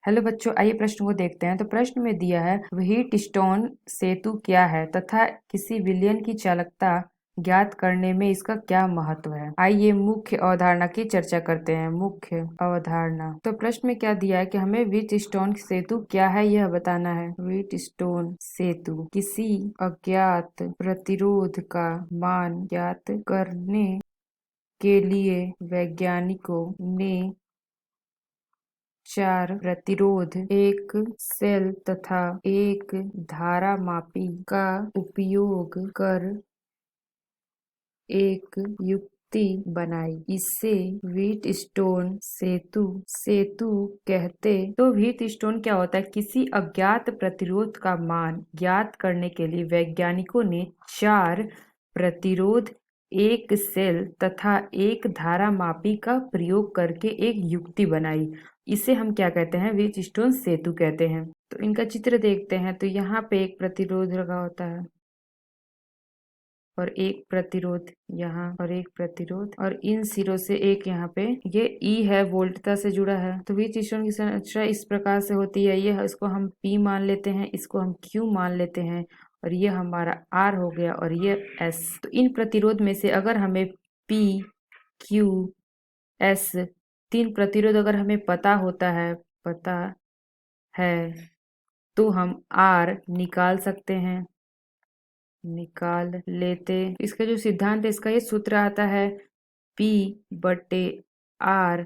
Hello बच्चों, आइए प्रश्न को देखते हैं। तो प्रश्न में दिया है व्हीटस्टोन सेतु क्या है तथा किसी विलयन की चालकता ज्ञात करने में इसका क्या महत्व है। आइए मुख्य अवधारणा की चर्चा करते हैं। मुख्य अवधारणा। तो प्रश्न में क्या दिया है कि हमें व्हीटस्टोन सेतु क्या है यह बताना है। व्हीटस्टोन सेतु किसी अज्ञात प्रतिरोध का मान ज्ञात करने के लिए वैज्ञानिकों ने 4 प्रतिरोध, एक सेल तथा एक धारामापी का उपयोग कर एक युक्ति बनाई। इसे व्हीटस्टोन सेतु कहते। तो व्हीटस्टोन क्या होता है? किसी अज्ञात प्रतिरोध का मान ज्ञात करने के लिए वैज्ञानिकों ने 4 प्रतिरोध, एक सेल तथा एक धारामापी का प्रयोग करके एक युक्ति बनाई। इसे हम क्या कहते हैं? व्हीटस्टोन सेतु कहते हैं। तो इनका चित्र देखते हैं। तो यहाँ पे एक प्रतिरोध लगा होता है और एक प्रतिरोध यहाँ और एक प्रतिरोध, और इन सिरों से एक यहाँ पे ये ई है, वोल्टता से जुड़ा है। तो व्हीटस्टोन की संरचना इस प्रकार से होती है। ये इसको हम पी मान लेते हैं, इसको हम क्यू मान लेते हैं, और ये हमारा आर हो गया और ये एस। तो इन प्रतिरोध में से अगर हमें पी, क्यू, एस 3 प्रतिरोध अगर हमें पता है तो हम आर निकाल सकते हैं, निकाल लेते। इसका जो सिद्धांत है, इसका ये सूत्र आता है P बटे R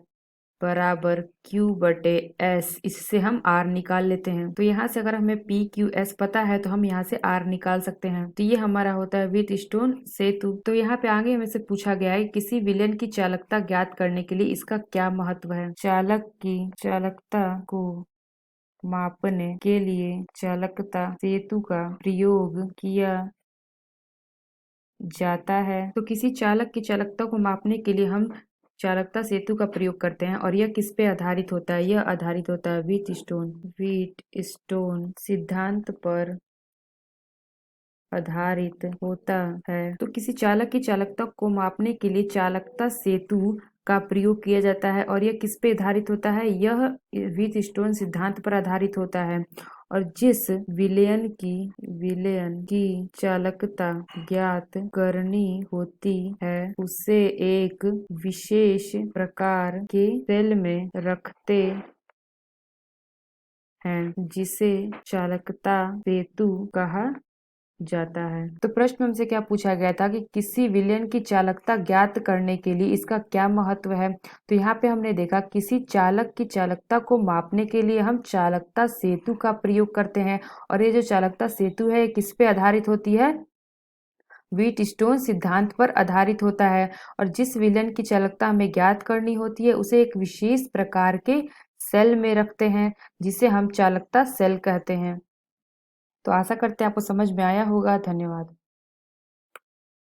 बराबर Q बटे S। इससे हम R निकाल लेते हैं। तो यहाँ से अगर हमें P Q S पता है तो हम यहाँ से R निकाल सकते हैं। तो ये हमारा होता है व्हीटस्टोन सेतु। तो यहाँ पे आगे हमें से पूछा गया है किसी विलयन की चालकता ज्ञात करने के लिए इसका क्या महत्व है। चालक की चालकता को मापने के लिए चालकता सेतु का प्रयोग किया जाता है। तो किसी चालक की चालकता को मापने के लिए हम चालकता सेतु का प्रयोग करते हैं, और यह किस पे आधारित होता है? यह आधारित होता है व्हीटस्टोन सिद्धांत पर आधारित होता है। तो किसी चालक की चालकता को मापने के लिए चालकता सेतु का प्रयोग किया जाता है, और यह किस पे आधारित होता है? यह व्हीटस्टोन सिद्धांत पर आधारित होता है। और जिस विलयन की चालकता ज्ञात करनी होती है उसे एक विशेष प्रकार के सेल में रखते हैं, जिसे चालकता सेतु कहा जाता है। तो प्रश्न में हमसे क्या पूछा गया था कि किसी विलयन की चालकता ज्ञात करने के लिए इसका क्या महत्व है। तो यहाँ पे हमने देखा किसी चालक की चालकता को मापने के लिए हम चालकता सेतु का प्रयोग करते हैं, और ये जो चालकता सेतु है किस पे आधारित होती है? व्हीटस्टोन सिद्धांत पर आधारित होता है। और जिस विलयन की चालकता हमें ज्ञात करनी होती है उसे एक विशेष प्रकार के सेल में रखते हैं, जिसे हम चालकता सेल कहते हैं। तो आशा करते हैं आपको समझ में आया होगा। धन्यवाद।